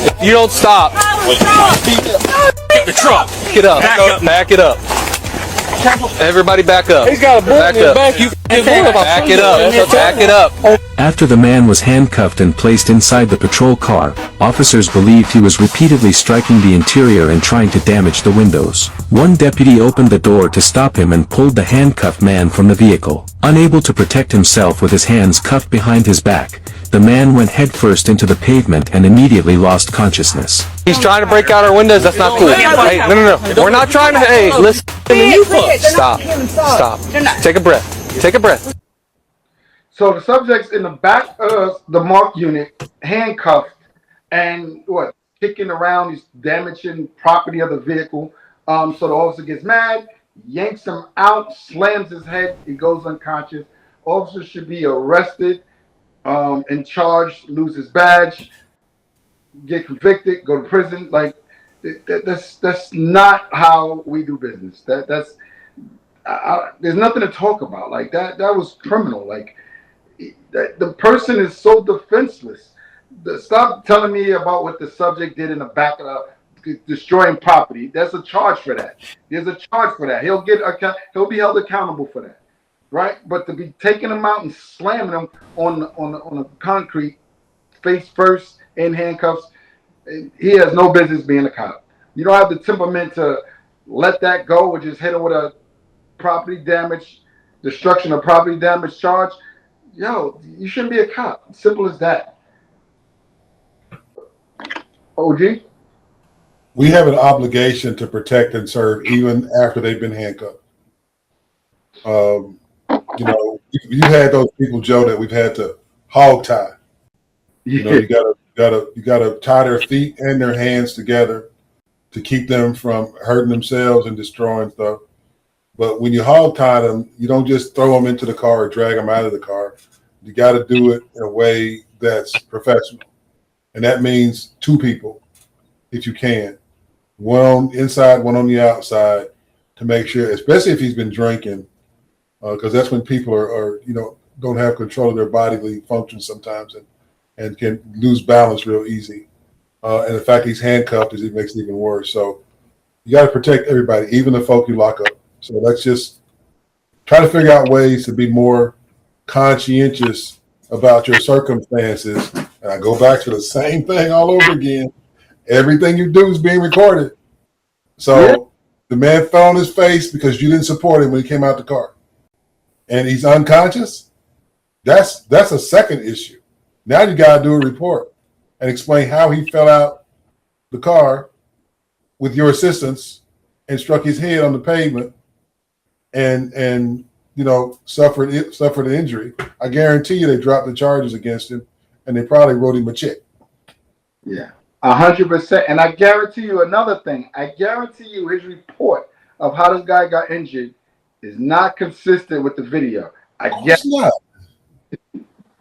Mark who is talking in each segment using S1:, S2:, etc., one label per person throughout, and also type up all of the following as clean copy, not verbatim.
S1: If you don't stop,
S2: Get the truck.
S1: get up. Back it up. Everybody back up.
S2: He's got a bullet in his back. You
S1: Back it up. Back it up.
S3: After the man was handcuffed and placed inside the patrol car, officers believed he was repeatedly striking the interior and trying to damage the windows. One deputy opened the door to stop him and pulled the handcuffed man from the vehicle. Unable to protect himself with his hands cuffed behind his back, the man went headfirst into the pavement and immediately lost consciousness.
S1: He's trying to break out our windows. That's not cool. Hey, no. We're not trying to. Hey, listen to me. Stop. Take a breath. Take a breath.
S4: So the subject's in the back of the mark unit, handcuffed, and kicking around, he's damaging property of the vehicle. So the officer gets mad, yanks him out, slams his head, he goes unconscious. Officer should be arrested, and charged, lose his badge, get convicted, go to prison. Like that's not how we do business. There's nothing to talk about. Like that was criminal. Like the person is so defenseless. Stop telling me about what the subject did in the back of destroying property. There's a charge for that. There's a charge for that. He'll be held accountable for that, right? But to be taking him out and slamming him on the concrete, face first in handcuffs, he has no business being a cop. You don't have the temperament to let that go or just hit him with a property damage, destruction of property damage charge. Yo, you shouldn't be a cop. Simple as that. OG?
S5: We have an obligation to protect and serve even after they've been handcuffed. You had those people, Joe, that we've had to hog tie. You gotta tie their feet and their hands together to keep them from hurting themselves and destroying stuff. But when you hog tie them, you don't just throw them into the car or drag them out of the car. You got to do it in a way that's professional. And that means two people, if you can. One on the inside, one on the outside, to make sure, especially if he's been drinking, because that's when people are don't have control of their bodily functions sometimes and can lose balance real easy. And the fact he's handcuffed it makes it even worse. So you got to protect everybody, even the folk you lock up. So let's just try to figure out ways to be more conscientious about your circumstances. And I go back to the same thing all over again. Everything you do is being recorded. So the man fell on his face because you didn't support him when he came out the car. And he's unconscious. That's a second issue. Now you got to do a report and explain how he fell out the car with your assistance and struck his head on the pavement and suffered an injury. I guarantee you they dropped the charges against him and they probably wrote him a check.
S4: Yeah, 100%. And I guarantee you another thing. I guarantee you his report of how this guy got injured is not consistent with the video.
S5: It's not.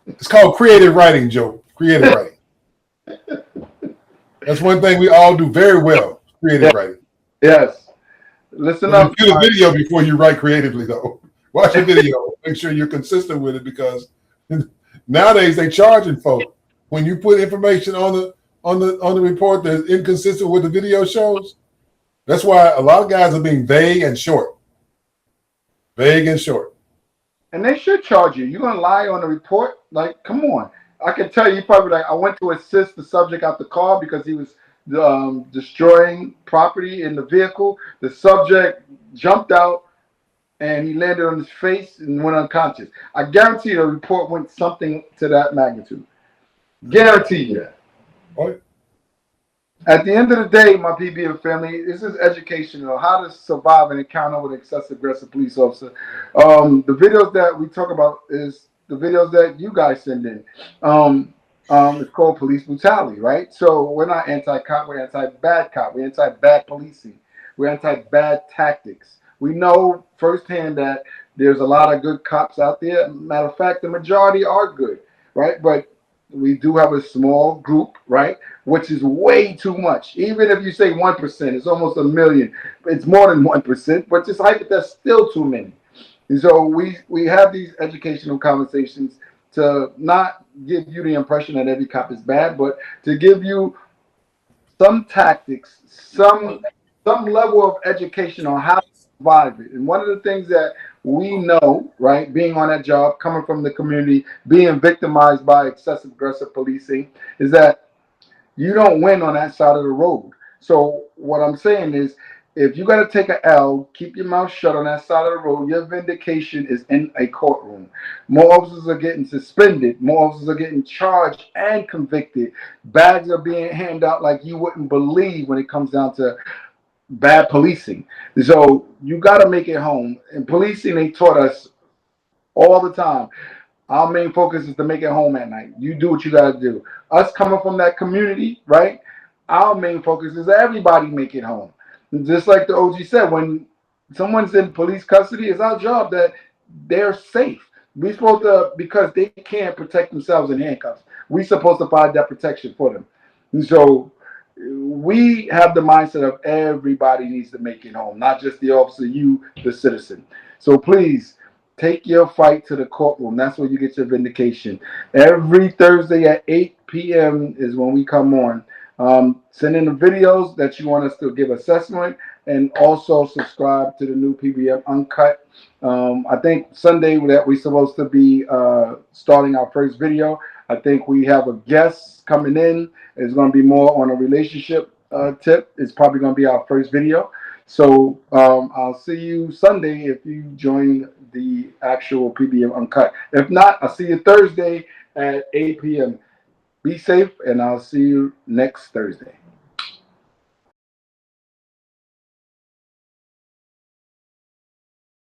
S5: It's called creative writing, Joe. Creative writing. That's one thing we all do very well. Creative writing.
S4: Yes. Listen up.
S5: View the video before you write creatively, though. Watch the video. Make sure you're consistent with it, because nowadays they charging folks when you put information on the report that's inconsistent with the video shows. That's why a lot of guys are being vague and short. Vague and short.
S4: And they should charge you. You're gonna lie on the report? Like, come on. I can tell you probably like I went to assist the subject out the car because he was destroying property in the vehicle. The subject jumped out and he landed on his face and went unconscious. I guarantee you the report went something to that magnitude. Guarantee you that.
S5: What?
S4: At the end of the day, my PBM family, this is educational. How to survive an encounter with an excessive aggressive police officer. The videos that we talk about is the videos that you guys send in. It's called police brutality, right? So we're not anti-cop, we're anti-bad cop, we're anti-bad policing, we're anti-bad tactics. We know firsthand that there's a lot of good cops out there. Matter of fact, the majority are good, right? But we do have a small group, right? Which is way too much. Even if you say 1%, it's almost a million. It's more than 1%, but just that's still too many. And so we have these educational conversations to not give you the impression that every cop is bad, but to give you some tactics, some level of education on how to survive it. And one of the things that we know, right, being on that job, coming from the community, being victimized by excessive aggressive policing, is that you don't win on that side of the road. So what I'm saying is, if you got to take an L, keep your mouth shut on that side of the road. Your vindication is in a courtroom. More officers are getting suspended. More officers are getting charged and convicted. Bags are being handed out like you wouldn't believe when it comes down to bad policing. So you got to make it home. And policing, they taught us all the time. Our main focus is to make it home at night. You do what you got to do. Us coming from that community, right? Our main focus is everybody make it home. And just like the OG said, when someone's in police custody, it's our job that they're safe. We supposed to, because they can't protect themselves in handcuffs. We supposed to provide that protection for them. And so we have the mindset of everybody needs to make it home, not just the officer, you, the citizen. So please take your fight to the courtroom. That's where you get your vindication. Every Thursday at 8 p.m. is when we come on. Send in the videos that you want us to give assessment, and also subscribe to the new PBM Uncut. I think Sunday that we're supposed to be starting our first video. I think we have a guest coming in. It's going to be more on a relationship tip. It's probably going to be our first video. So I'll see you Sunday if you join the actual PBM Uncut. If not, I'll see you Thursday at 8 p.m. Be safe, and I'll see you next Thursday.